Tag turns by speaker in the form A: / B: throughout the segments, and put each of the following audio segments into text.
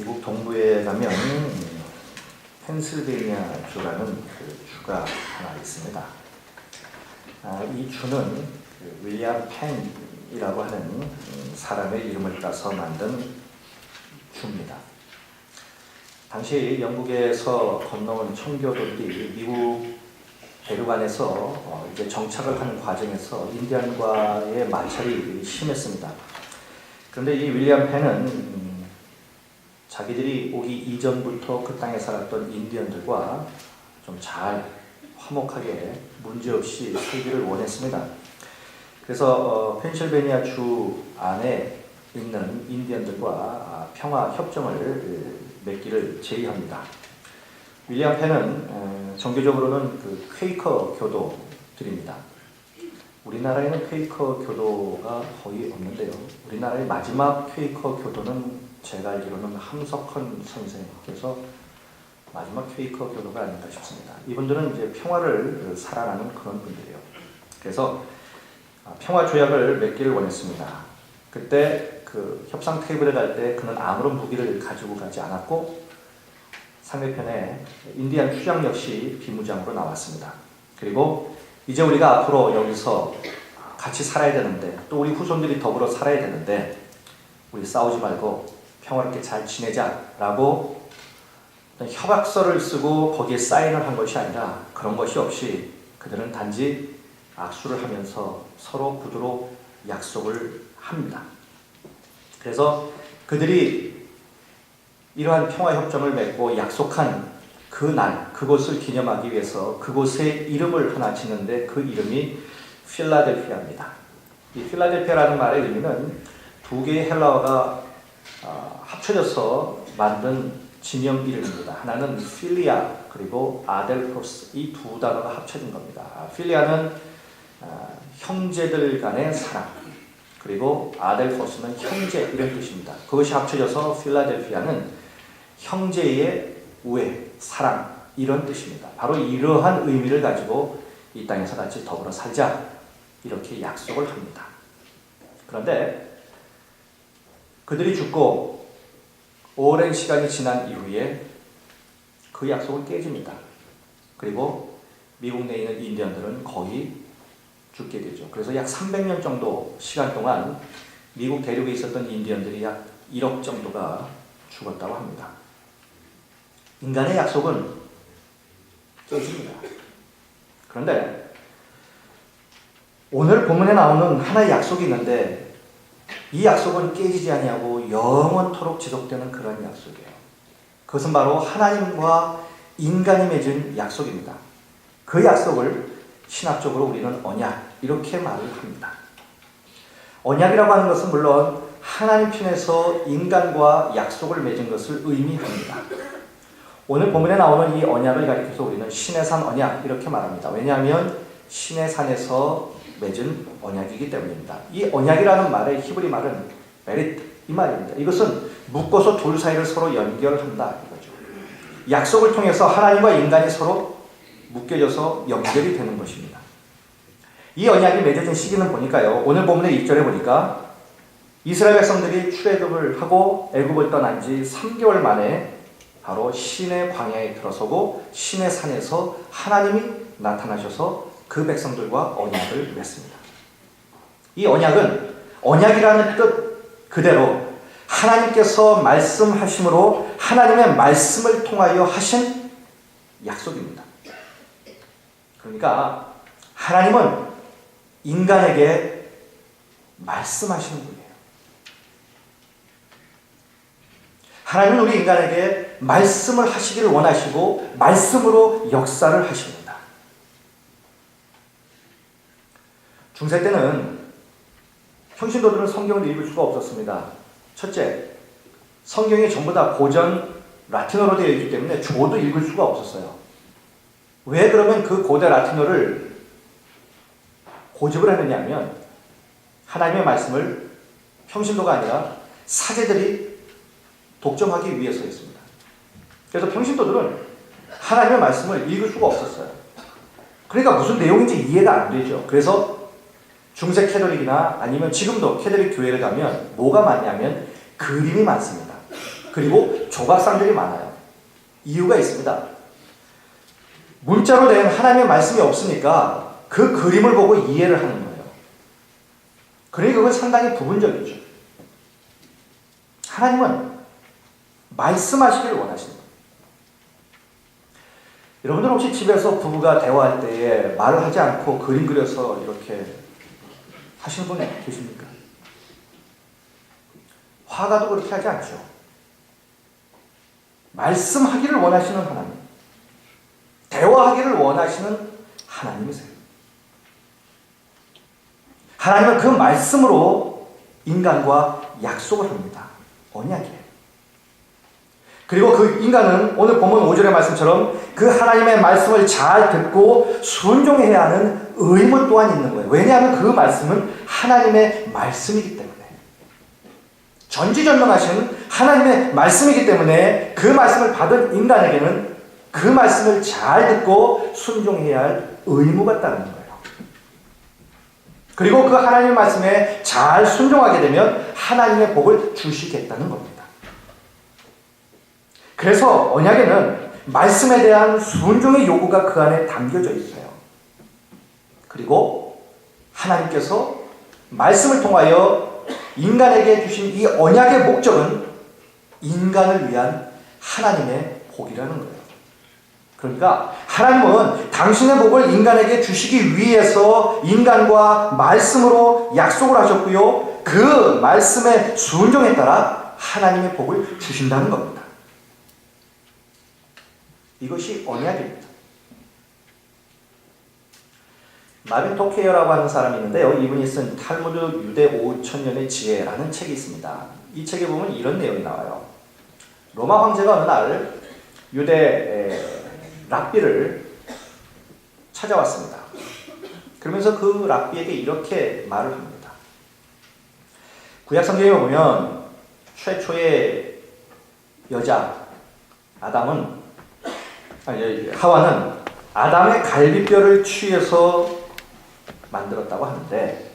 A: 미국 동부에 가면 펜실베이니아 주라는 그 주가 하나 있습니다. 이 주는 윌리엄 펜이라고 하는 사람의 이름을 따서 만든 주입니다. 당시 영국에서 건너온 청교도들이 미국 대륙안에서 이제 정착을 하는 과정에서 인디언과의 마찰이 심했습니다. 그런데 이 윌리엄 펜은 자기들이 오기 이전부터 그 땅에 살았던 인디언들과 좀 잘 화목하게 문제없이 살기를 원했습니다. 그래서 펜실베니아 주 안에 있는 인디언들과 평화 협정을 맺기를 제의합니다. 윌리엄 펜은 정교적으로는 그 퀘이커 교도들입니다. 우리나라에는 퀘이커 교도가 거의 없는데요. 우리나라의 마지막 퀘이커 교도는 제가 알기로는 함석헌 선생님께서 마지막 퀘이커 교도가 아닐까 싶습니다. 이분들은 이제 평화를 살아나는 그런 분들이에요. 그래서 평화 조약을 맺기를 원했습니다. 그때 그 협상 테이블에 갈 때 그는 아무런 무기를 가지고 가지 않았고 상대편에 인디안 추장 역시 비무장으로 나왔습니다. 그리고 이제 우리가 앞으로 여기서 같이 살아야 되는데 또 우리 후손들이 더불어 살아야 되는데 우리 싸우지 말고 평화롭게 잘 지내자라고 협약서를 쓰고 거기에 사인을 한 것이 아니라 그런 것이 없이 그들은 단지 악수를 하면서 서로 구두로 약속을 합니다. 그래서 그들이 이러한 평화협정을 맺고 약속한 그 날, 그곳을 기념하기 위해서 그곳에 이름을 하나 짓는데 그 이름이 필라델피아입니다. 이 필라델피아라는 말의 의미는 두 개의 헬라어가 합쳐져서 만든 지명 이름입니다. 하나는 필리아 그리고 아델포스 이 두 단어가 합쳐진 겁니다. 필리아는 형제들 간의 사랑 그리고 아델포스는 형제 이런 뜻입니다. 그것이 합쳐져서 필라델피아는 형제의 우애, 사랑 이런 뜻입니다. 바로 이러한 의미를 가지고 이 땅에서 같이 더불어 살자 이렇게 약속을 합니다. 그런데 그들이 죽고 오랜 시간이 지난 이후에 그 약속을 깨집니다. 그리고 미국 내에 있는 인디언들은 거의 죽게 되죠. 그래서 약 300년 정도 시간 동안 미국 대륙에 있었던 인디언들이 약 1억 정도가 죽었다고 합니다. 인간의 약속은 깨집니다. 그런데 오늘 본문에 나오는 하나의 약속이 있는데 이 약속은 깨지지 아니하고 영원토록 지속되는 그런 약속이에요. 그것은 바로 하나님과 인간이 맺은 약속입니다. 그 약속을 신학적으로 우리는 언약 이렇게 말을 합니다. 언약이라고 하는 것은 물론 하나님 편에서 인간과 약속을 맺은 것을 의미합니다. 오늘 본문에 나오는 이 언약을 가리켜서 우리는 신의 산 언약 이렇게 말합니다. 왜냐하면 신의 산에서 맺은 언약이기 때문입니다. 이 언약이라는 말의 히브리 말은 베리트 이 말입니다. 이것은 묶어서 둘 사이를 서로 연결한다 이거죠. 약속을 통해서 하나님과 인간이 서로 묶여져서 연결이 되는 것입니다. 이 언약이 맺어진 시기는 보니까요. 오늘 본문의 1절에 보니까 이스라엘 백성들이 출애굽을 하고 애굽을 떠난 지 3개월 만에 바로 신의 광야에 들어서고 신의 산에서 하나님이 나타나셔서 그 백성들과 언약을 맺습니다. 이 언약은 언약이라는 뜻 그대로 하나님께서 말씀하심으로 하나님의 말씀을 통하여 하신 약속입니다. 그러니까 하나님은 인간에게 말씀하시는 분이에요. 하나님은 우리 인간에게 말씀을 하시기를 원하시고 말씀으로 역사를 하십니다. 중세 때는 평신도들은 성경을 읽을 수가 없었습니다. 첫째, 성경이 전부 다 고전 라틴어로 되어 있기 때문에 저도 읽을 수가 없었어요. 왜 그러면 그 고대 라틴어를 고집을 하느냐 하면 하나님의 말씀을 평신도가 아니라 사제들이 독점하기 위해서였습니다. 그래서 평신도들은 하나님의 말씀을 읽을 수가 없었어요. 그러니까 무슨 내용인지 이해가 안 되죠. 그래서 중세 캐톨릭이나 아니면 지금도 캐톨릭 교회를 가면 뭐가 많냐면 그림이 많습니다. 그리고 조각상들이 많아요. 이유가 있습니다. 문자로 된 하나님의 말씀이 없으니까 그 그림을 보고 이해를 하는 거예요. 그러니까 그건 상당히 부분적이죠. 하나님은 말씀하시기를 원하시는 거예요. 여러분들 혹시 집에서 부부가 대화할 때에 말을 하지 않고 그림 그려서 이렇게 하시는 분 계십니까? 화가도 그렇게 하지 않죠. 말씀하기를 원하시는 하나님, 대화하기를 원하시는 하나님이세요. 하나님은 그 말씀으로 인간과 약속을 합니다. 언약이에요. 그리고 그 인간은 오늘 본문 5절의 말씀처럼 그 하나님의 말씀을 잘 듣고 순종해야 하는 의무 또한 있는 거예요. 왜냐하면 그 말씀은 하나님의 말씀이기 때문에. 전지전능하신 하나님의 말씀이기 때문에 그 말씀을 받은 인간에게는 그 말씀을 잘 듣고 순종해야 할 의무가 따르는 거예요. 그리고 그 하나님의 말씀에 잘 순종하게 되면 하나님의 복을 주시겠다는 겁니다. 그래서 언약에는 말씀에 대한 순종의 요구가 그 안에 담겨져 있어요. 그리고 하나님께서 말씀을 통하여 인간에게 주신 이 언약의 목적은 인간을 위한 하나님의 복이라는 거예요. 그러니까 하나님은 당신의 복을 인간에게 주시기 위해서 인간과 말씀으로 약속을 하셨고요. 그 말씀의 순종에 따라 하나님의 복을 주신다는 겁니다. 이것이 언약입니다. 마빈 토케어라고 하는 사람이 있는데요. 이분이 쓴 탈무드 유대 5천년의 지혜라는 책이 있습니다. 이 책에 보면 이런 내용이 나와요. 로마 황제가 어느 날 유대 랍비를 찾아왔습니다. 그러면서 그 랍비에게 이렇게 말을 합니다. 구약 성경에 보면 최초의 여자 하와는 아담의 갈비뼈를 취해서 만들었다고 하는데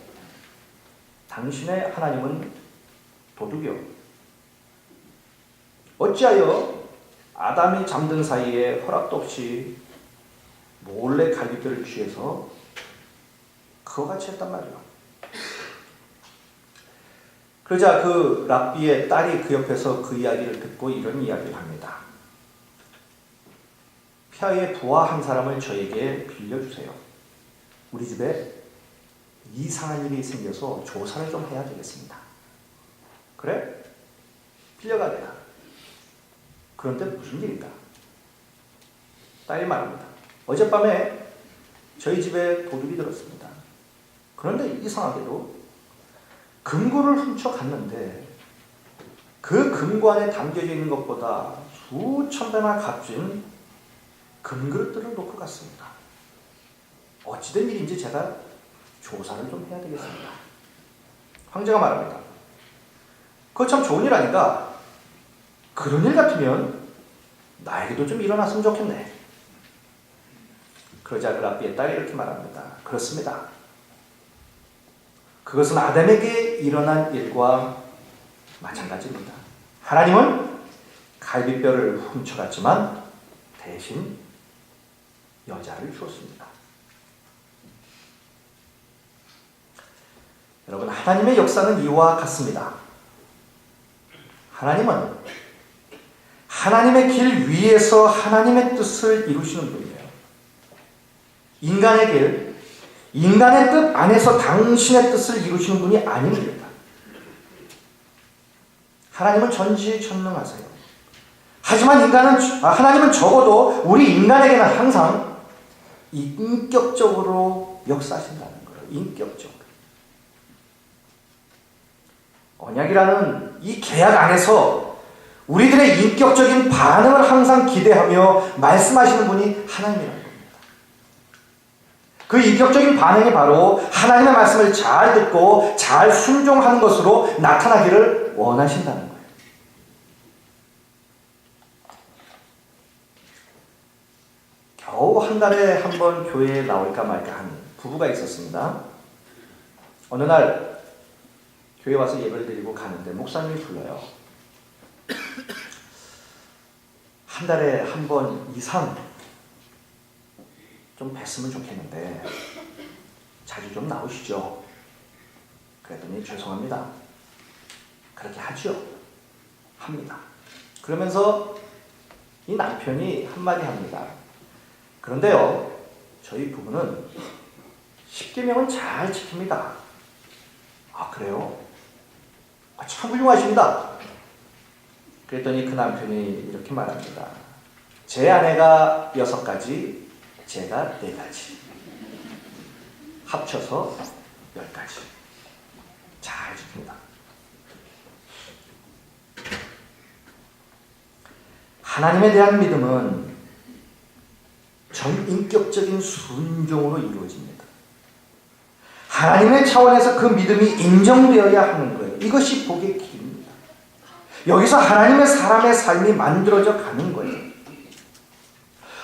A: 당신의 하나님은 도둑이요. 어찌하여 아담이 잠든 사이에 허락도 없이 몰래 갈비뼈를 취해서 그와 같이 했단 말이에요. 그러자 그 랍비의 딸이 그 옆에서 그 이야기를 듣고 이런 이야기를 합니다. 폐하의 부하 한 사람을 저에게 빌려주세요. 우리 집에 이상한 일이 생겨서 조사를 좀 해야 되겠습니다. 그래? 빌려가게라. 그런데 무슨 일인가? 딸이 말합니다. 어젯밤에 저희 집에 도둑이 들었습니다. 그런데 이상하게도 금고를 훔쳐갔는데 그 금고 안에 담겨져 있는 것보다 수천 배나 값진 금그릇들을 놓고 갔습니다. 어찌된 일인지 제가 조사를 좀 해야 되겠습니다. 황제가 말합니다. 그거 참 좋은 일 아닌가? 그런 일 같으면 나에게도 좀 일어났으면 좋겠네. 그러자 그 랍비의 딸이 이렇게 말합니다. 그렇습니다. 그것은 아담에게 일어난 일과 마찬가지입니다. 하나님은 갈비뼈를 훔쳐갔지만 대신 여자를 주었습니다. 여러분, 하나님의 역사는 이와 같습니다. 하나님은 하나님의 길 위에서 하나님의 뜻을 이루시는 분이에요. 인간의 길, 인간의 뜻 안에서 당신의 뜻을 이루시는 분이 아닙니다. 하나님은 전지전능하세요. 하지만 하나님은 적어도 우리 인간에게는 항상 인격적으로 역사하신다는 거예요. 인격적으로. 언약이라는 이 계약 안에서 우리들의 인격적인 반응을 항상 기대하며 말씀하시는 분이 하나님이라는 겁니다. 그 인격적인 반응이 바로 하나님의 말씀을 잘 듣고 잘 순종하는 것으로 나타나기를 원하신다는 거예요. 겨우 한 달에 한 번 교회에 나올까 말까 하는 부부가 있었습니다. 어느 날 교회 와서 예배를 드리고 가는데 목사님이 불러요. 한 달에 한 번 이상 좀 뵀으면 좋겠는데 자주 좀 나오시죠. 그랬더니 죄송합니다. 그렇게 하죠. 합니다. 그러면서 이 남편이 한마디 합니다. 그런데요, 저희 부부는 10계명은 잘 지킵니다. 아, 그래요? 아, 참 훌륭하십니다. 그랬더니 그 남편이 이렇게 말합니다. 제 아내가 6가지, 제가 4가지. 합쳐서 10가지. 잘 지킵니다. 하나님에 대한 믿음은 전인격적인 순종으로 이루어집니다. 하나님의 차원에서 그 믿음이 인정되어야 하는 거예요. 이것이 복의 길입니다. 여기서 하나님의 사람의 삶이 만들어져 가는 거예요.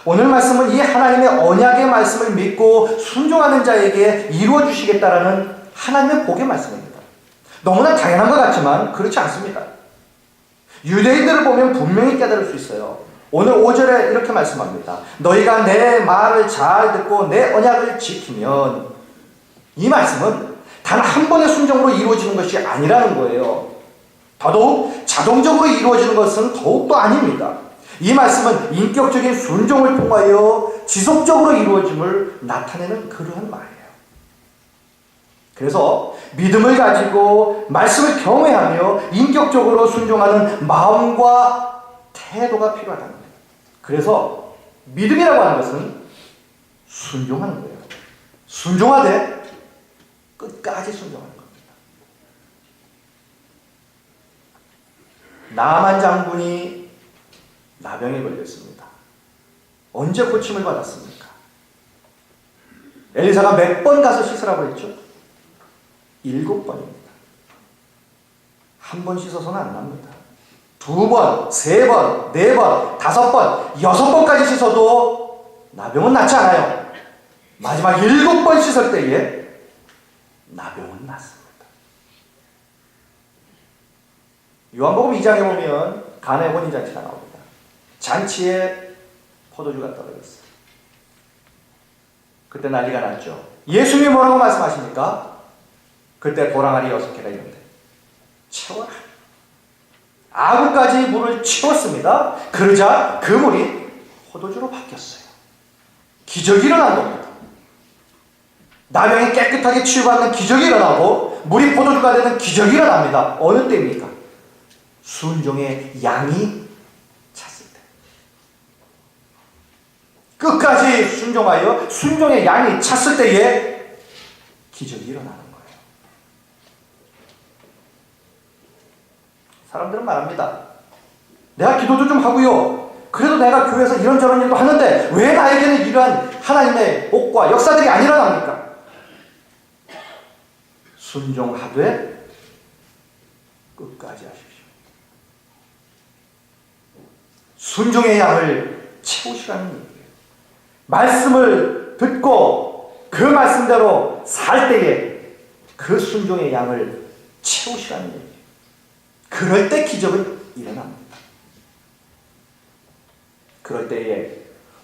A: 오늘 말씀은 이 하나님의 언약의 말씀을 믿고 순종하는 자에게 이루어 주시겠다라는 하나님의 복의 말씀입니다. 너무나 당연한 것 같지만 그렇지 않습니다. 유대인들을 보면 분명히 깨달을 수 있어요. 오늘 5절에 이렇게 말씀합니다. 너희가 내 말을 잘 듣고 내 언약을 지키면, 이 말씀은 단 한 번의 순종으로 이루어지는 것이 아니라는 거예요. 더더욱 자동적으로 이루어지는 것은 더욱더 아닙니다. 이 말씀은 인격적인 순종을 통하여 지속적으로 이루어짐을 나타내는 그러한 말이에요. 그래서 믿음을 가지고 말씀을 경외하며 인격적으로 순종하는 마음과 태도가 필요하다는 거예요. 그래서 믿음이라고 하는 것은 순종하는 거예요. 순종하되 끝까지 순종하는 겁니다. 나만 장군이 나병에 걸렸습니다. 언제 고침을 받았습니까? 엘리사가 몇 번 가서 씻으라고 했죠? 7번입니다. 한 번 씻어서는 안 납니다. 2번, 3번, 4번, 5번, 6번까지 씻어도 나병은 낫지 않아요. 마지막 7번 씻을 때에 나병은 낫습니다. 요한복음 2장에 보면 가나의 혼인잔치가 나옵니다. 잔치에 포도주가 떨어졌어요. 그때 난리가 났죠. 예수님이 뭐라고 말씀하십니까? 그때 도랑아리 6개가 있는데 채워라. 아구까지 물을 채웠습니다. 그러자 그 물이 포도주로 바뀌었어요. 기적이 일어난 겁니다. 나병이 깨끗하게 치유받는 기적이 일어나고 물이 포도주가 되는 기적이 일어납니다. 어느 때입니까? 순종의 양이 찼을 때. 끝까지 순종하여 순종의 양이 찼을 때에 기적이 일어나는 거예요. 사람들은 말합니다. 내가 기도도 좀 하고요. 그래도 내가 교회에서 이런저런 일도 하는데 왜 나에게는 이러한 하나님의 복과 역사들이 안 일어납니까? 순종하되 끝까지 하십시오. 순종의 양을 채우시라는 얘기예요. 말씀을 듣고 그 말씀대로 살 때에 그 순종의 양을 채우시라는 얘기예요. 그럴 때 기적은 일어납니다. 그럴 때에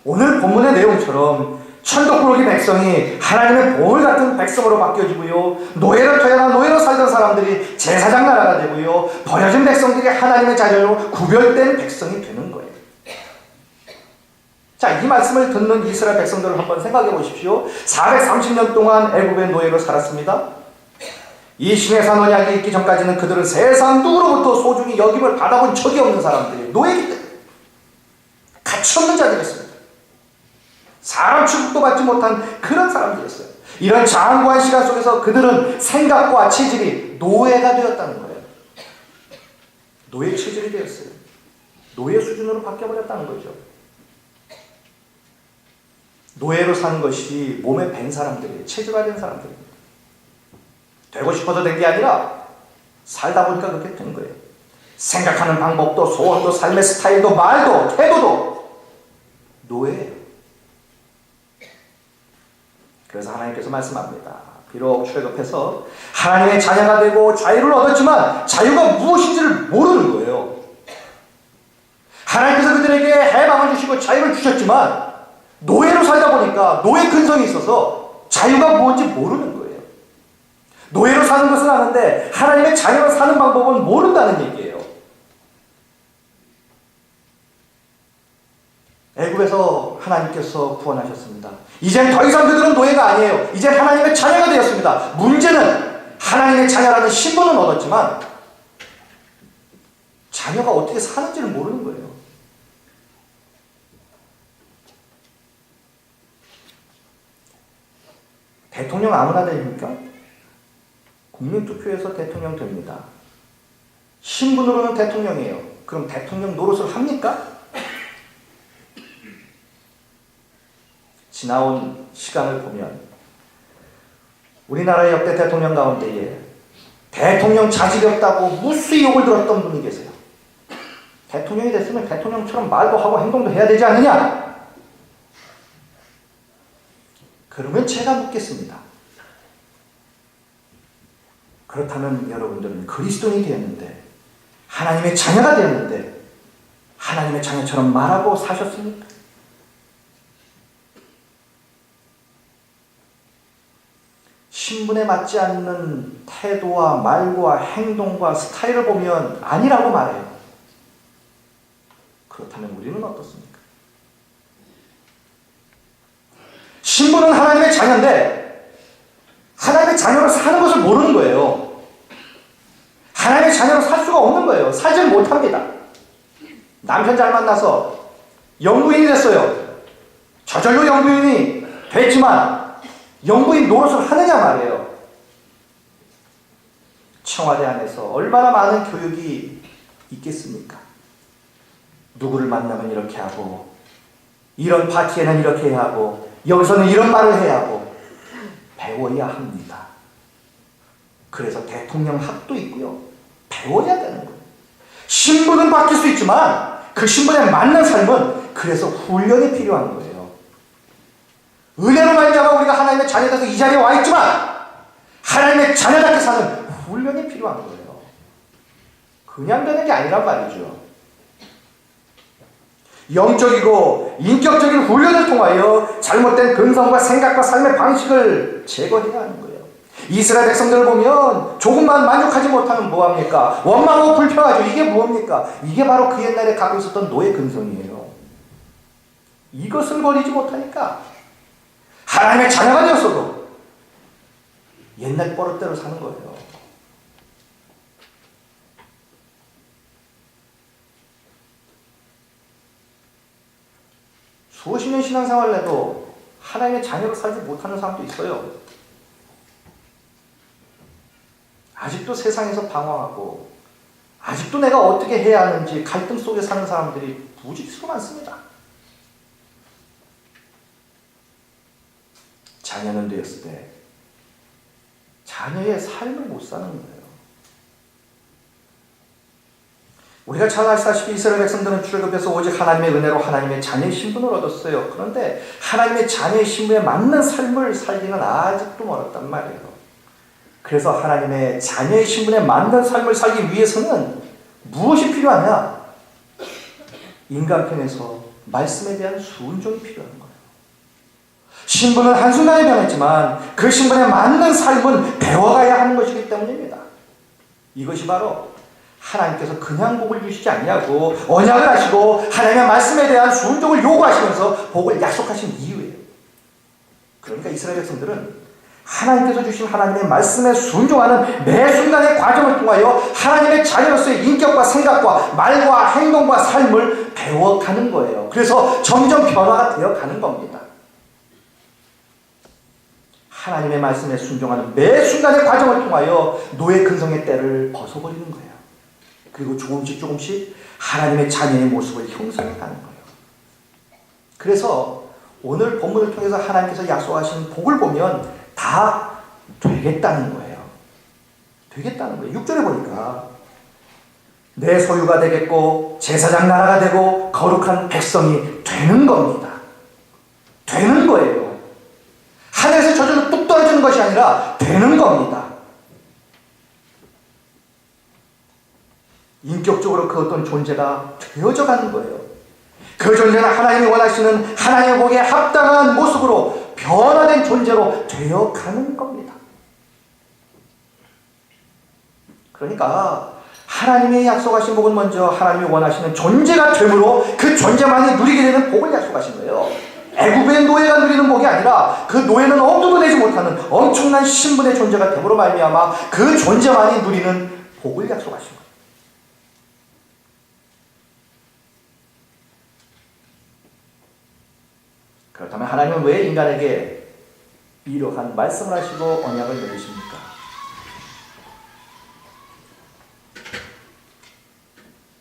A: 오늘 본문의 내용처럼 천국부르기 백성이 하나님의 보물 같은 백성으로 바뀌어지고요. 노예로 태어나 노예로 살던 사람들이 제사장 나라가 되고요. 버려진 백성들이 하나님의 자녀로 구별된 백성이 되는 거예요. 자, 이 말씀을 듣는 이스라엘 백성들을 한번 생각해 보십시오. 430년 동안 애굽의 노예로 살았습니다. 이 시내산 언약이 있기 전까지는 그들은 세상 누구로부터 소중히 여김을 받아본 적이 없는 사람들이 노예이기 때문에 가치없는 자들이었습니다. 사람 취급도 받지 못한 그런 사람들이었어요. 이런 장구한 시간 속에서 그들은 생각과 체질이 노예가 되었다는 거예요. 노예 체질이 되었어요. 노예 수준으로 바뀌어버렸다는 거죠. 노예로 사는 것이 몸에 밴 사람들이에요. 체질화된 사람들입니다. 되고 싶어서 된 게 아니라 살다 보니까 그렇게 된 거예요. 생각하는 방법도 소원도 삶의 스타일도 말도 태도도 노예예요. 그래서 하나님께서 말씀합니다. 비록 출애굽해서 하나님의 자녀가 되고 자유를 얻었지만 자유가 무엇인지를 모르는 거예요. 하나님께서 그들에게 해방을 주시고 자유를 주셨지만 노예로 살다 보니까 노예 근성이 있어서 자유가 뭔지 모르는 거예요. 노예로 사는 것은 아는데 하나님의 자녀로 사는 방법은 모른다는 얘기예요. 애굽에서 하나님께서 구원하셨습니다. 이제 더 이상 그들은 노예가 아니에요. 이제 하나님의 자녀가 되었습니다. 문제는 하나님의 자녀라는 신분은 얻었지만 자녀가 어떻게 사는지를 모르는 거예요. 대통령 아무나 됩니까? 국민투표에서 대통령 됩니다. 신분으로는 대통령이에요. 그럼 대통령 노릇을 합니까? 지나온 시간을 보면 우리나라의 역대 대통령 가운데에 대통령 자질이 없다고 무수히 욕을 들었던 분이 계세요. 대통령이 됐으면 대통령처럼 말도 하고 행동도 해야 되지 않느냐? 그러면 제가 묻겠습니다. 그렇다면 여러분들은 그리스도인이 되었는데, 하나님의 자녀가 되었는데 하나님의 자녀처럼 말하고 사셨습니까? 신분에 맞지 않는 태도와 말과 행동과 스타일을 보면 아니라고 말해요. 그렇다면 우리는 어떻습니까? 신분은 하나님의 자녀인데 하나님의 자녀로 사는 것을 모르는 거예요. 하나님의 자녀로 살 수가 없는 거예요. 살지를 못합니다. 남편 잘 만나서 영부인이 됐어요. 저절로 영부인이 됐지만 영부인 노릇을 하느냐 말이에요. 청와대 안에서 얼마나 많은 교육이 있겠습니까? 누구를 만나면 이렇게 하고, 이런 파티에는 이렇게 해야 하고, 여기서는 이런 말을 해야 하고, 배워야 합니다. 그래서 대통령 학도 있고요. 배워야 되는 거예요. 신분은 바뀔 수 있지만 그 신분에 맞는 삶은 그래서 훈련이 필요한 거예요. 은혜로 말미암아 우리가 하나님의 자녀돼서 이 자리에 와 있지만 하나님의 자녀답게 사는 훈련이 필요한 거예요. 그냥 되는 게 아니란 말이죠. 영적이고 인격적인 훈련을 통하여 잘못된 근성과 생각과 삶의 방식을 제거해야 하는 거예요. 이스라엘 백성들을 보면 조금만 만족하지 못하면 뭐합니까? 원망하고 불평하죠. 이게 뭡니까? 이게 바로 그 옛날에 갖고 있었던 노예 근성이에요. 이것을 버리지 못하니까 하나님의 자녀가 되었어도 옛날 버릇대로 사는 거예요. 수십 년 신앙생활을 해도 하나님의 자녀로 살지 못하는 사람도 있어요. 아직도 세상에서 방황하고 아직도 내가 어떻게 해야 하는지 갈등 속에 사는 사람들이 부지기수로 많습니다. 자녀는 되었을 때 자녀의 삶을 못 사는 거예요. 우리가 잘 아시다시피 이스라엘 백성들은 출애굽에서 오직 하나님의 은혜로 하나님의 자녀의 신분을 얻었어요. 그런데 하나님의 자녀의 신분에 맞는 삶을 살기는 아직도 멀었단 말이에요. 그래서 하나님의 자녀의 신분에 맞는 삶을 살기 위해서는 무엇이 필요하냐? 인간편에서 말씀에 대한 순종이 필요한 거예요. 신분은 한순간에 변했지만 그 신분에 맞는 삶은 배워가야 하는 것이기 때문입니다. 이것이 바로 하나님께서 그냥 복을 주시지 않냐고 언약을 하시고 하나님의 말씀에 대한 순종을 요구하시면서 복을 약속하신 이유예요. 그러니까 이스라엘 백성들은 하나님께서 주신 하나님의 말씀에 순종하는 매 순간의 과정을 통하여 하나님의 자녀로서의 인격과 생각과 말과 행동과 삶을 배워가는 거예요. 그래서 점점 변화가 되어가는 겁니다. 하나님의 말씀에 순종하는 매 순간의 과정을 통하여 노예 근성의 때를 벗어버리는 거예요. 그리고 조금씩 하나님의 자녀의 모습을 형성해 가는 거예요. 그래서 오늘 본문을 통해서 하나님께서 약속하신 복을 보면 다 되겠다는 거예요. 되겠다는 거예요. 6절에 보니까 내 소유가 되겠고 제사장 나라가 되고 거룩한 백성이 되는 겁니다. 되는 거예요. 하늘에서 저절로 뚝 떨어지는 것이 아니라 되는 겁니다. 인격적으로 그 어떤 존재가 되어져 가는 거예요. 그 존재는 하나님이 원하시는 하나님의 복에 합당한 모습으로 변화된 존재로 되어가는 겁니다. 그러니까 하나님의 약속하신 복은 먼저 하나님이 원하시는 존재가 되므로 그 존재만이 누리게 되는 복을 약속하신 거예요. 애굽의 노예가 누리는 복이 아니라 그 노예는 엄두도 내지 못하는 엄청난 신분의 존재가 됨으로 말미암아 그 존재만이 누리는 복을 약속하신 거예요. 그렇다면 하나님은 왜 인간에게 이러한 말씀을 하시고 언약을 맺으십니까?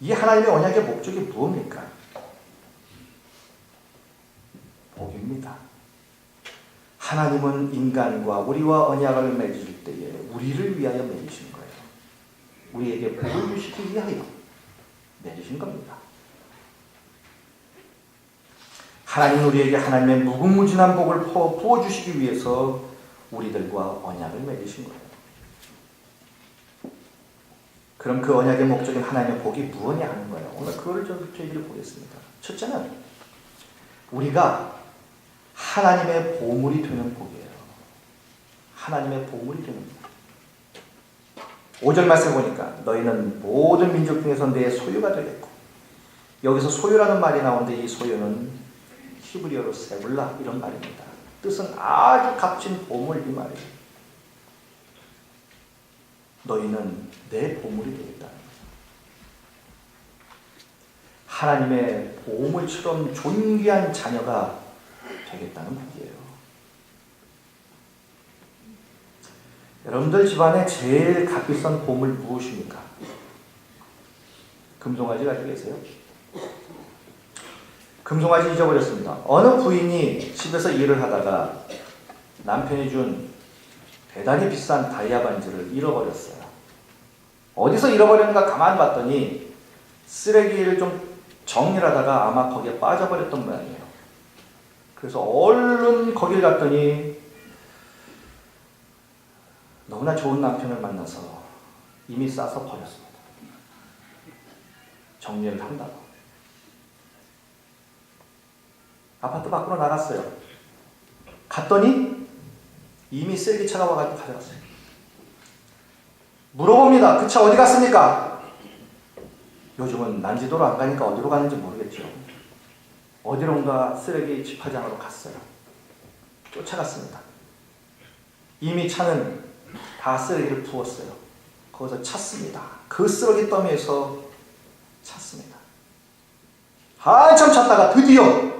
A: 이 하나님의 언약의 목적이 무엇입니까? 복입니다. 하나님은 인간과 우리와 언약을 맺을 때에 우리를 위하여 맺으신 거예요. 우리에게 복을 주시기 위하여 맺으신 겁니다. 하나님은 우리에게 하나님의 무궁무진한 복을 부어주시기 위해서 우리들과 언약을 맺으신 거예요. 그럼 그 언약의 목적인 하나님의 복이 무엇이냐 하는 거예요. 오늘 그거를 저희들이 보겠습니다. 첫째는 우리가 하나님의 보물이 되는 복이에요. 하나님의 보물이 되는 복. 5절 말씀 보니까 너희는 모든 민족 중에서 내 소유가 되겠고, 여기서 소유라는 말이 나오는데 이 소유는 히브리어로 세울라 이런 말입니다. 뜻은 아주 값진 보물 이 말이에요. 너희는 내 보물이 되겠다는 거예요. 하나님의 보물처럼 존귀한 자녀가 되겠다는 복이에요. 여러분들 집안에 제일 값비싼 보물 무엇입니까? 금송아지 가지고 계세요? 금송아지 잊어버렸습니다. 어느 부인이 집에서 일을 하다가 남편이 준 대단히 비싼 다이아 반지를 잃어버렸어요. 어디서 잃어버렸는가 가만히 봤더니 쓰레기를 좀 정리를 하다가 아마 거기에 빠져버렸던 모양이에요. 그래서 얼른 거길 갔더니 너무나 좋은 남편을 만나서 이미 싸서 버렸습니다. 정리를 한다고. 아파트 밖으로 나갔어요. 갔더니 이미 쓰레기차가 와가지고 가져갔어요. 물어봅니다. 그 차 어디 갔습니까? 요즘은 난지도로 안 가니까 어디로 가는지 모르겠죠. 어디론가 쓰레기 집화장으로 갔어요. 쫓아갔습니다. 이미 차는 다 쓰레기를 부었어요. 거기서 찾습니다. 그 쓰레기 더미에서 찾습니다. 한참 찾다가 드디어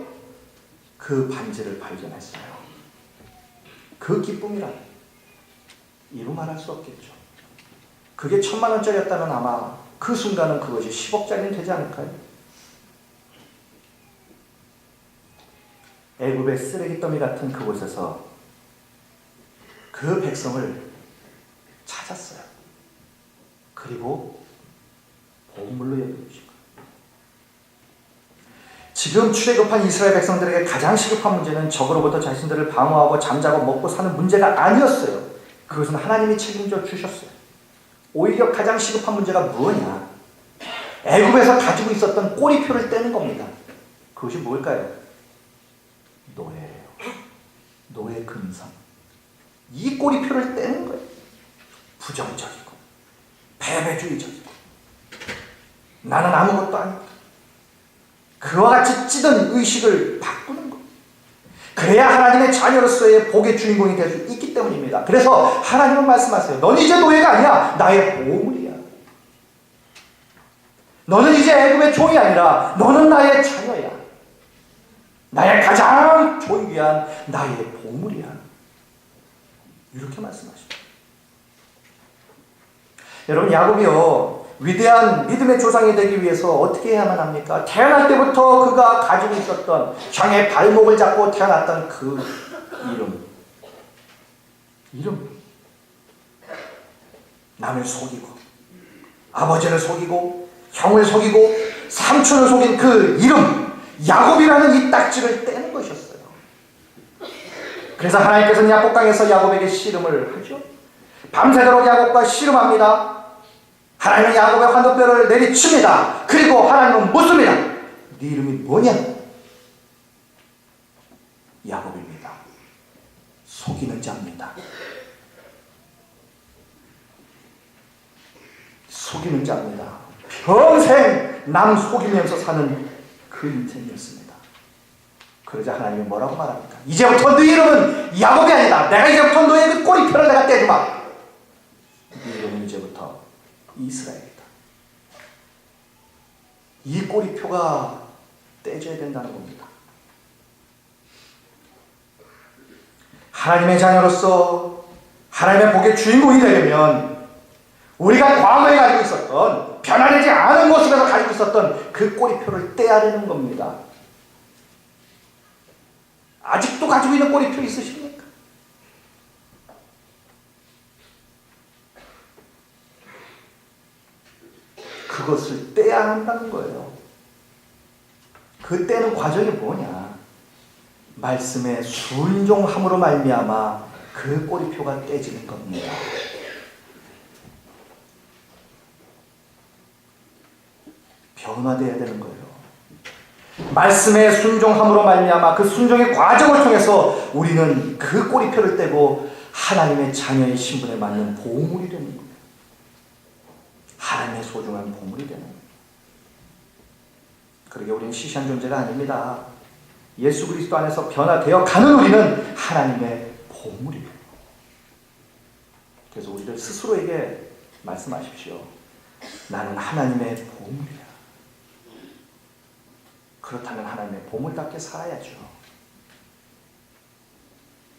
A: 그 반지를 발견했어요. 그 기쁨이란 이루 말할 수 없겠죠. 그게 1000만 원짜리였다면 아마 그 순간은 그것이 10억짜리는 되지 않을까요? 애굽의 쓰레기 더미 같은 그곳에서 그 백성을 찾았어요. 그리고 보물로 여겨주신 거예요. 지금 출애굽한 이스라엘 백성들에게 가장 시급한 문제는 적으로부터 자신들을 방어하고 잠자고 먹고 사는 문제가 아니었어요. 그것은 하나님이 책임져 주셨어요. 오히려 가장 시급한 문제가 뭐냐? 애굽에서 가지고 있었던 꼬리표를 떼는 겁니다. 그것이 뭘까요? 노예예요. 노예 근성. 이 꼬리표를 떼는 거예요. 부정적이고 패배주의적이고 나는 아무것도 아니다. 그와 같이 찌든 의식을 바꾸는 것. 그래야 하나님의 자녀로서의 복의 주인공이 될 수 있기 때문입니다. 그래서 하나님은 말씀하세요. 너는 이제 노예가 아니야. 나의 보물이야. 너는 이제 애굽의 종이 아니라 너는 나의 자녀야. 나의 가장 존귀한 나의 보물이야. 이렇게 말씀하십니다. 여러분, 야곱이요, 위대한 믿음의 조상이 되기 위해서 어떻게 해야만 합니까? 태어날 때부터 그가 가지고 있었던 형의 발목을 잡고 태어났던 그 이름. 남을 속이고 아버지를 속이고 형을 속이고 삼촌을 속인 그 이름, 야곱이라는 이 딱지를 떼는 것이었어요. 그래서 하나님께서는 야복강에서 야곱에게 씨름을 하죠. 밤새도록 야곱과 씨름합니다. 하나님은 야곱의 환도뼈를 내리칩니다. 그리고 하나님은 묻습니다. 네 이름이 뭐냐? 야곱입니다. 속이는 자입니다. 속이는 자입니다. 평생 남 속이면서 사는 그 인생이었습니다. 그러자 하나님이 뭐라고 말합니까? 이제부터 네 이름은 야곱이 아니다. 내가 이제부터 너의 그 꼬리표를 내가 떼주마. 네 이름은 이제부터 이스라엘이다. 이 꼬리표가 떼져야 된다는 겁니다. 하나님의 자녀로서 하나님의 복의 주인공이 되려면 우리가 과거에 가지고 있었던, 변화되지 않은 모습에서 가지고 있었던 그 꼬리표를 떼야 되는 겁니다. 아직도 가지고 있는 꼬리표 있으십니까? 그것을 떼야 한다는 거예요. 그 떼는 과정이 뭐냐? 말씀에 순종함으로 말미암아 그 꼬리표가 떼지는 겁니다. 변화되어야 되는 거예요. 말씀에 순종함으로 말미암아 그 순종의 과정을 통해서 우리는 그 꼬리표를 떼고 하나님의 자녀의 신분에 맞는 보물이 되는 거예요. 하나님의 소중한 보물이 되는 거예요. 그러게 우리는 시시한 존재가 아닙니다. 예수 그리스도 안에서 변화되어 가는 우리는 하나님의 보물이에요. 그래서 우리들 스스로에게 말씀하십시오. 나는 하나님의 보물이야. 그렇다면 하나님의 보물답게 살아야죠.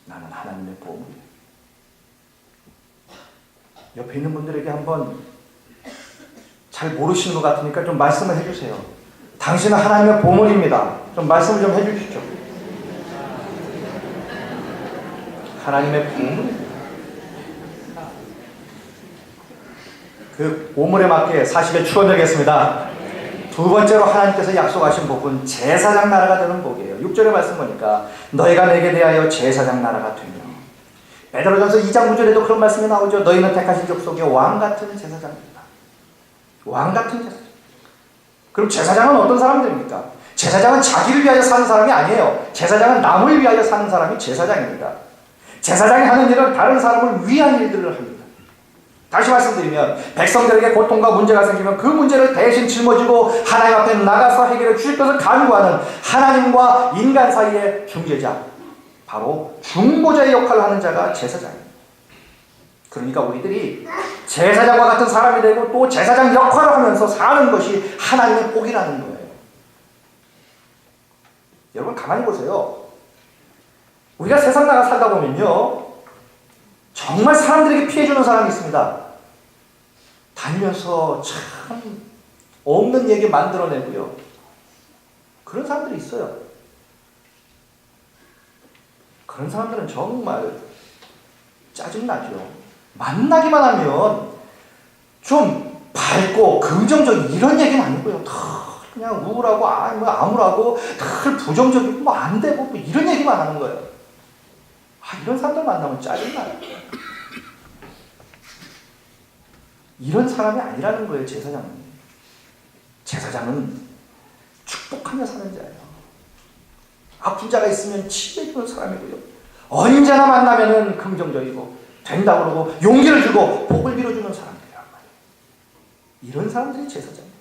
A: 나는 하나님의 보물이야. 옆에 있는 분들에게 한번 잘 모르시는 것 같으니까 좀 말씀을 해주세요. 당신은 하나님의 보물입니다. 좀 말씀을 좀 해주시죠. 하나님의 보물입니다. 그 보물에 맞게 사실에 추원되겠습니다. 두 번째로 하나님께서 약속하신 복은 제사장 나라가 되는 복이에요. 6절의 말씀 보니까 너희가 내게 대하여 제사장 나라가 되며, 베드로전서 2장 9절에도 그런 말씀이 나오죠. 너희는 택하신 족속의 왕같은 제사장입니다. 왕같은 제사장. 그럼 제사장은 어떤 사람들입니까? 제사장은 자기를 위하여 사는 사람이 아니에요. 제사장은 남을 위하여 사는 사람이 제사장입니다. 제사장이 하는 일은 다른 사람을 위한 일들을 합니다. 다시 말씀드리면 백성들에게 고통과 문제가 생기면 그 문제를 대신 짊어지고 하나님 앞에 나가서 해결해 주실 것을 간구하는 하나님과 인간 사이의 중재자, 바로 중보자의 역할을 하는 자가 제사장입니다. 그러니까 우리들이 제사장과 같은 사람이 되고 또 제사장 역할을 하면서 사는 것이 하나님의 복이라는 거예요. 여러분 가만히 보세요. 우리가 세상 나가 살다 보면요, 정말 사람들에게 피해주는 사람이 있습니다. 다니면서 참 없는 얘기 만들어내고요. 그런 사람들이 있어요. 그런 사람들은 정말 짜증나죠. 만나기만 하면 좀 밝고 긍정적인 이런 얘기는 아니고요. 그냥 우울하고 암울하고 늘 부정적이고 뭐 안 되고 뭐 이런 얘기만 하는 거예요. 이런 사람들 만나면 짜증나요. 이런 사람이 아니라는 거예요. 제사장은. 제사장은 축복하며 사는 자예요. 아픈 자가 있으면 치료해주는 사람이고요. 언제나 만나면은 긍정적이고 된다고 그러고 용기를 주고 복을 빌어주는 사람들이란 말이에요. 이런 사람들이 제사장이에요.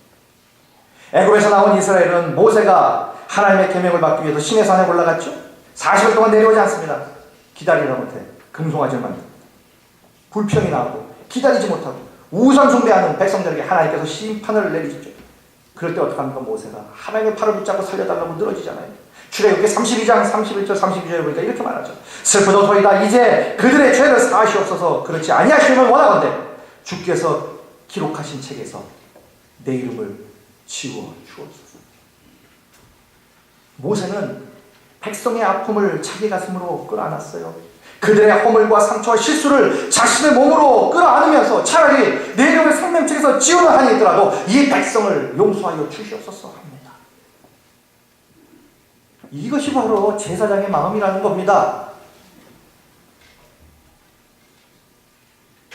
A: 애굽에서 나온 이스라엘은 모세가 하나님의 계명을 받기 위해서 시내 산에 올라갔죠. 40일 동안 내려오지 않습니다. 기다리라 못해 금송아지를 만듭니다. 불평이 나고 기다리지 못하고 우상 숭배하는 백성들에게 하나님께서 심판을 내리시죠. 그럴 때 어떡합니까? 모세가 하나님의 팔을 붙잡고 살려달라고 늘어지잖아요. 출애굽기 32장 31절 32절에 보니까 이렇게 말하죠. 슬프도소이다. 이제 그들의 죄를 사하시옵소서. 그렇지 아니하시면 원하건대 주께서 기록하신 책에서 내 이름을 지워 주옵소서. 모세는 백성의 아픔을 자기 가슴으로 끌어안았어요. 그들의 허물과 상처와 실수를 자신의 몸으로 끌어안으면서 차라리 내 이름을 생명책에서 지우는 한이 있더라도 이 백성을 용서하여 주시옵소서 합니다. 이것이 바로 제사장의 마음이라는 겁니다.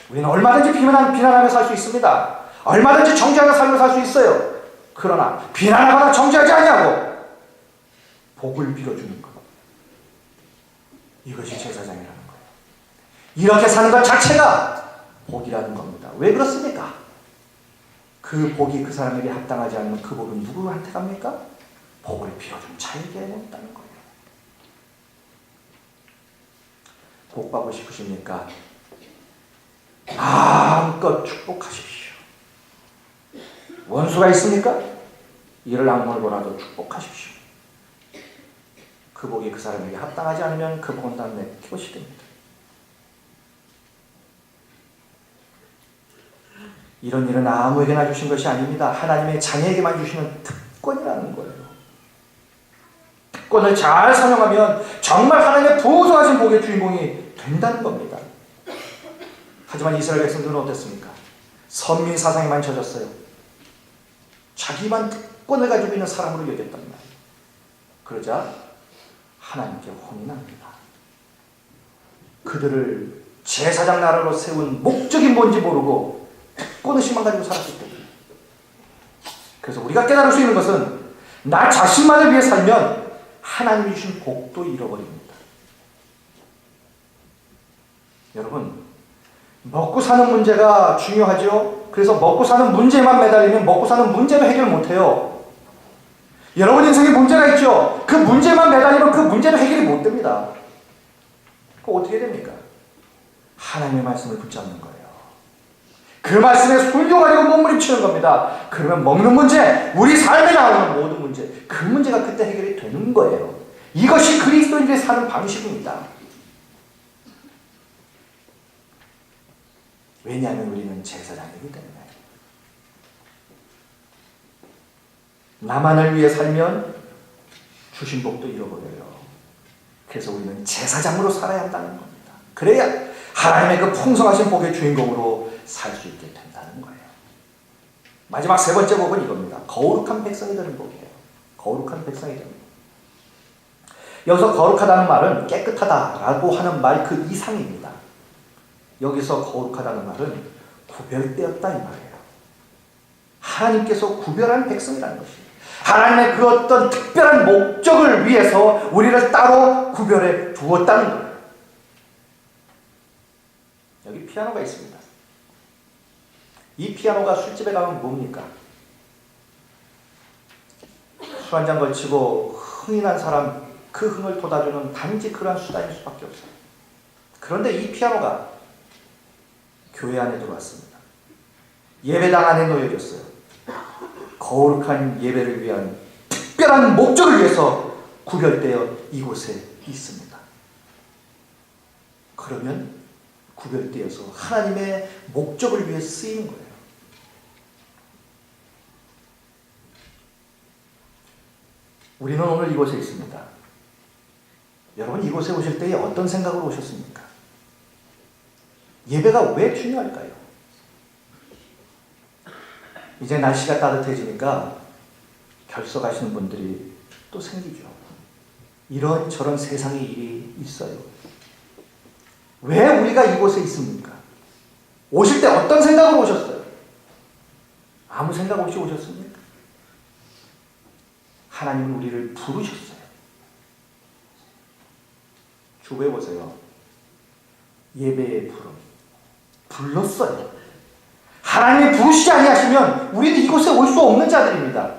A: 우리는 얼마든지 비난하며 살 수 있습니다. 얼마든지 정죄하며 살며 살 수 있어요. 그러나 비난하거나 정죄하지 아니하고 복을 빌어주는 것. 이것이 제사장이라는 거예요. 이렇게 사는 것 자체가 복이라는 겁니다. 왜 그렇습니까? 그 복이 그 사람에게 합당하지 않으면 그 복은 누구한테 갑니까? 복을 빌어준 자에게 온다는 거예요. 복 받고 싶으십니까? 마음껏 축복하십시오. 원수가 있습니까? 이를 악물고라도 축복하십시오. 그 복이 그 사람에게 합당하지 않으면 그 복은 다 내것이 됩니다. 이런 일은 아무에게나 주신 것이 아닙니다. 하나님의 자녀에게만 주시는 특권이라는 거예요. 특권을 잘 사용하면 정말 하나님의 부소하신 복의 주인공이 된다는 겁니다. 하지만 이스라엘 백성들은 어땠습니까? 선민 사상에만 젖었어요. 자기만 특권을 가지고 있는 사람으로 여겼단 말이에요. 그러자 하나님께 혼이 납니다. 그들을 제사장 나라로 세운 목적이 뭔지 모르고 특권의식만 가지고 살았기 때문에. 그래서 우리가 깨달을 수 있는 것은 나 자신만을 위해 살면 하나님이 주신 복도 잃어버립니다. 여러분, 먹고 사는 문제가 중요하죠. 그래서 먹고 사는 문제만 매달리면 먹고 사는 문제도 해결 못해요. 여러분 인생에 문제가 있죠. 그 문제만 매달리면 그 문제도 해결이 못 됩니다. 그럼 어떻게 됩니까? 하나님의 말씀을 붙잡는 거예요. 그 말씀에 순종하려고 몸부림치는 겁니다. 그러면 먹는 문제, 우리 삶에 나오는 모든 문제, 그 문제가 그때 해결이 되는 거예요. 이것이 그리스도인들이 사는 방식입니다. 왜냐하면 우리는 제사장이기 때문에. 나만을 위해 살면 주신 복도 잃어버려요. 그래서 우리는 제사장으로 살아야 한다는 겁니다. 그래야 하나님의 그 풍성하신 복의 주인공으로 살 수 있게 된다는 거예요. 마지막 세 번째 복은 이겁니다. 거룩한 백성이 되는 복이에요. 거룩한 백성이 되는 복. 여기서 거룩하다는 말은 깨끗하다라고 하는 말 그 이상입니다. 여기서 거룩하다는 말은 구별되었다 이 말이에요. 하나님께서 구별한 백성이라는 것이에요. 하나님의 그 어떤 특별한 목적을 위해서 우리를 따로 구별해 두었다는 거예요. 여기 피아노가 있습니다. 이 피아노가 술집에 가면 뭡니까? 술 한잔 걸치고 흥이 난 사람, 그 흥을 돋아주는 단지 그러한 수단일 수밖에 없어요. 그런데 이 피아노가 교회 안에 들어왔습니다. 예배당 안에 놓여졌어요. 거룩한 예배를 위한 특별한 목적을 위해서 구별되어 이곳에 있습니다. 그러면 구별되어서 하나님의 목적을 위해 쓰이는 거예요. 우리는 오늘 이곳에 있습니다. 여러분 이곳에 오실 때에 어떤 생각으로 오셨습니까? 예배가 왜 중요할까요? 이제 날씨가 따뜻해지니까 결석하시는 분들이 또 생기죠. 이런저런 세상의 일이 있어요. 왜 우리가 이곳에 있습니까? 오실 때 어떤 생각으로 오셨어요? 아무 생각 없이 오셨습니까? 하나님은 우리를 부르셨어요. 주부해 보세요. 예배의 부름. 불렀어요. 하나님이 부르시지 아니하시면 우리는 이곳에 올 수 없는 자들입니다.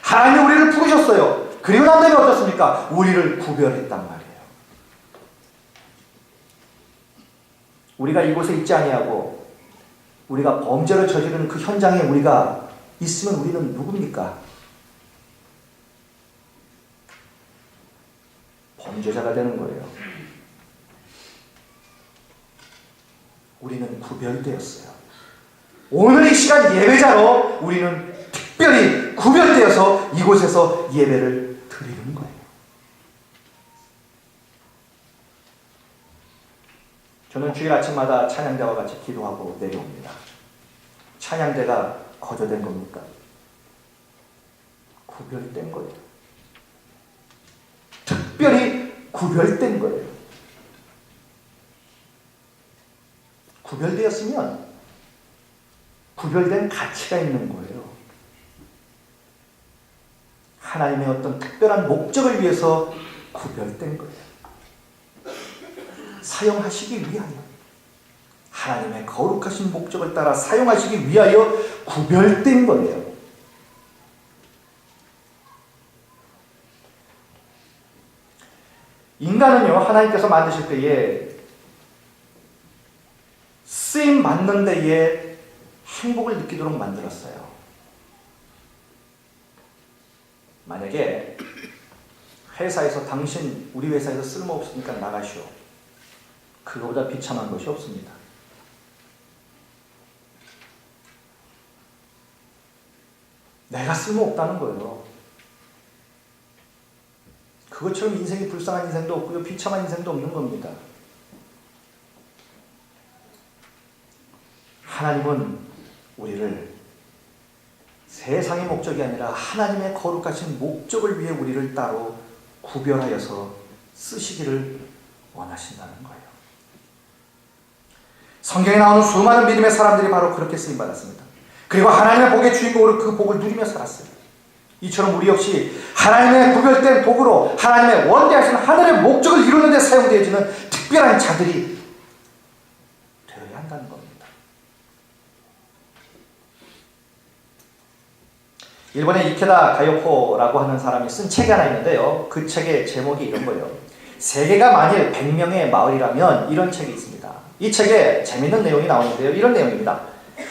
A: 하나님이 우리를 부르셨어요. 그리고 난 다음에 어떻습니까? 우리를 구별했단 말이에요. 우리가 이곳에 있지 아니하고 우리가 범죄를 저지르는 그 현장에 우리가 있으면 우리는 누굽니까? 범죄자가 되는 거예요. 우리는 구별되었어요. 오늘 이 시간 예배자로 우리는 특별히 구별되어서 이곳에서 예배를 드리는 거예요. 저는 주일 아침마다 찬양대와 같이 기도하고 내려옵니다. 찬양대가 거저된 겁니까? 구별된 거예요. 특별히 구별된 거예요. 구별되었으면 구별된 가치가 있는 거예요. 하나님의 어떤 특별한 목적을 위해서 구별된 거예요. 사용하시기 위하여. 하나님의 거룩하신 목적을 따라 사용하시기 위하여 구별된 거예요. 인간은요, 하나님께서 만드실 때에 쓰임 받는 데에 행복을 느끼도록 만들었어요. 만약에 회사에서 당신 우리 회사에서 쓸모없으니까 나가시오. 그거보다 비참한 것이 없습니다. 내가 쓸모없다는 거예요. 그것처럼 인생이 불쌍한 인생도 없고요, 비참한 인생도 없는 겁니다. 하나님은 우리를 세상의 목적이 아니라 하나님의 거룩하신 목적을 위해 우리를 따로 구별하여서 쓰시기를 원하신다는 거예요. 성경에 나오는 수많은 믿음의 사람들이 바로 그렇게 쓰임받았습니다. 그리고 하나님의 복의 주인공으로 그 복을 누리며 살았어요. 이처럼 우리 역시 하나님의 구별된 복으로 하나님의 원대하신 하늘의 목적을 이루는 데 사용되어지는 특별한 자들이 되어야 한다는 겁니다. 일본의 이케다 가요코라고 하는 사람이 쓴 책이 하나 있는데요. 그 책의 제목이 이런 거예요. 세계가 만일 100명의 마을이라면, 이런 책이 있습니다. 이 책에 재밌는 내용이 나오는데요. 이런 내용입니다.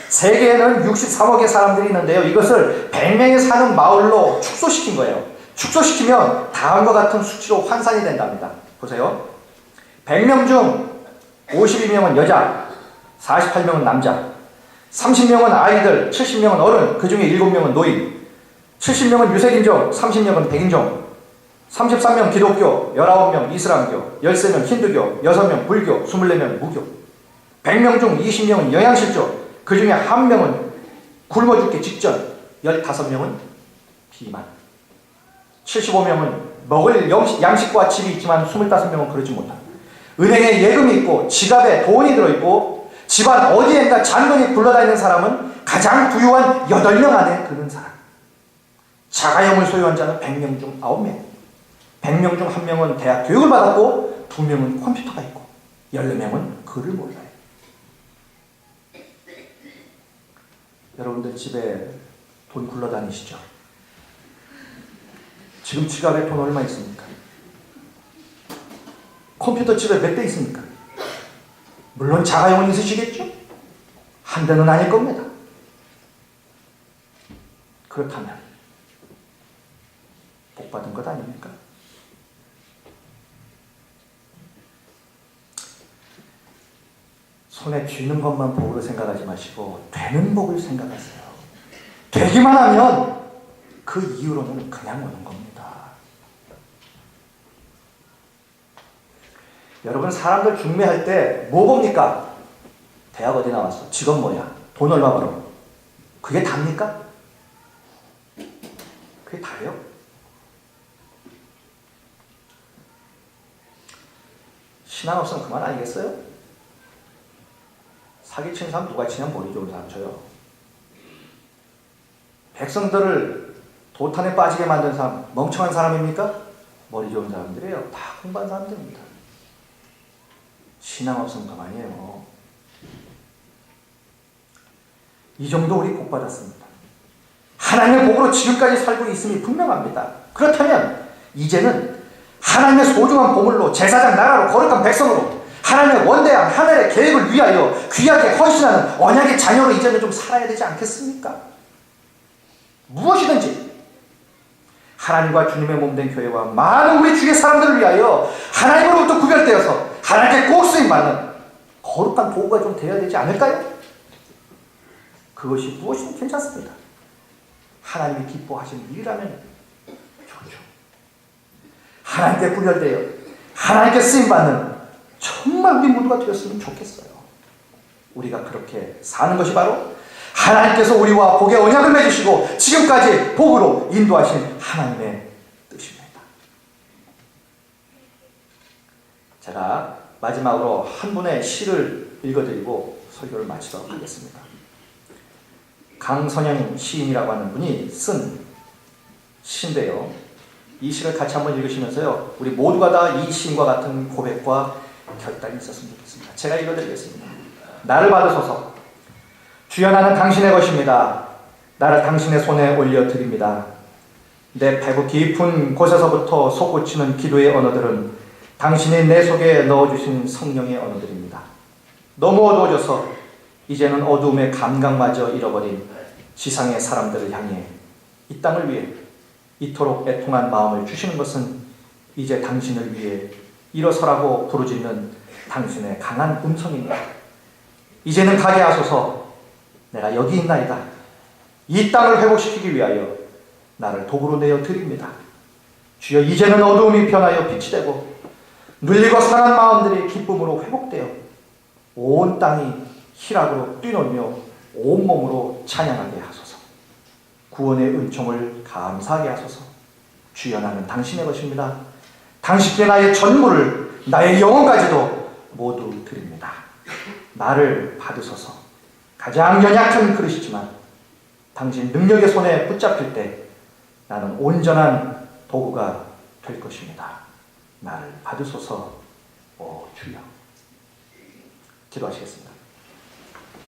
A: 세계에는 63억의 사람들이 있는데요. 이것을 100명이 사는 마을로 축소시킨 거예요. 축소시키면 다음과 같은 수치로 환산이 된답니다. 보세요. 100명 중 52명은 여자, 48명은 남자, 30명은 아이들, 70명은 어른, 그 중에 7명은 노인, 70명은 유색인종, 30명은 백인종, 33명 기독교, 19명 이슬람교, 13명 힌두교, 6명 불교, 24명 무교, 100명 중 20명은 영양실조, 그 중에 1명은 굶어 죽기 직전, 15명은 비만, 75명은 먹을 양식과 집이 있지만 25명은 그러지 못한, 은행에 예금이 있고 지갑에 돈이 들어있고 집안 어디엔가 잔돈이 굴러다니는 사람은 가장 부유한 8명 안에 드는 사람. 자가용을 소유한 자는 100명 중 9명, 100명 중 1명은 대학 교육을 받았고 2명은 컴퓨터가 있고 14명은 글을 몰라요. 여러분들 집에 돈 굴러다니시죠? 지금 지갑에 돈 얼마 있습니까? 컴퓨터 집에 몇 대 있습니까? 물론 자가용은 있으시겠죠? 한 대는 아닐 겁니다. 그렇다면 복 받은 것 아닙니까? 손에 쥐는 것만 복으로 생각하지 마시고 되는 복을 생각하세요. 되기만 하면 그 이후로는 그냥 오는 겁니다. 여러분, 사람들 중매할 때 뭐 봅니까? 대학 어디 나왔어? 직업 뭐야? 돈 얼마 벌어? 그게 답니까? 그게 다예요? 신앙 없으면 그만 아니겠어요? 사기치는 사람 누가 치냐면 머리 좋은 사람 쳐요. 백성들을 도탄에 빠지게 만든 사람 멍청한 사람입니까? 머리 좋은 사람들이에요. 다 공부한 사람들입니다. 신앙 없으면 그만이에요. 이 정도 우리 복 받았습니다. 하나님의 복으로 지금까지 살고 있음이 분명합니다. 그렇다면 이제는 하나님의 소중한 보물로 제사장 나라로 거룩한 백성으로 하나님의 원대한 하늘의 계획을 위하여 귀하게 헌신하는 언약의 자녀로 이제는 좀 살아야 되지 않겠습니까? 무엇이든지 하나님과 주님의 몸된 교회와 많은 우리 주의 사람들을 위하여 하나님으로부터 구별되어서 하나님께 꼭 쓰임받는 거룩한 도구가 좀 되어야 되지 않을까요? 그것이 무엇이든 괜찮습니다. 하나님이 기뻐하시는 일이라면 좋죠. 하나님께 구별되어 하나님께 쓰임받는 정말 우리 모두가 되었으면 좋겠어요. 우리가 그렇게 사는 것이 바로 하나님께서 우리와 복의 언약을 맺으시고 지금까지 복으로 인도하신 하나님의 뜻입니다. 제가 마지막으로 한 분의 시를 읽어드리고 설교를 마치도록 하겠습니다. 강선영 시인이라고 하는 분이 쓴 시인데요. 이 시를 같이 한번 읽으시면서요, 우리 모두가 다 이 시인과 같은 고백과 결단이 있었으면 좋겠습니다. 제가 읽어드리겠습니다. 나를 받으소서. 주여, 나는 당신의 것입니다. 나를 당신의 손에 올려드립니다. 내 발부 깊은 곳에서부터 솟구치는 기도의 언어들은 당신이 내 속에 넣어주신 성령의 언어들입니다. 너무 어두워져서 이제는 어두움의 감각마저 잃어버린 지상의 사람들을 향해 이 땅을 위해 이토록 애통한 마음을 주시는 것은 이제 당신을 위해 일어서라고 부르짖는 당신의 강한 음성입니다. 이제는 가게 하소서. 내가 여기 있나이다. 이 땅을 회복시키기 위하여 나를 도구로 내어 드립니다. 주여, 이제는 어두움이 변하여 빛이 되고 눌리고 상한 마음들이 기쁨으로 회복되어 온 땅이 희락으로 뛰놀며 온몸으로 찬양하게 하소서. 구원의 은총을 감사하게 하소서. 주여, 나는 당신의 것입니다. 당신께 나의 전부를, 나의 영혼까지도 모두 드립니다. 나를 받으소서. 가장 연약한 그릇이지만 당신 능력의 손에 붙잡힐 때 나는 온전한 도구가 될 것입니다. 나를 받으소서. 오 주여. 기도하시겠습니다.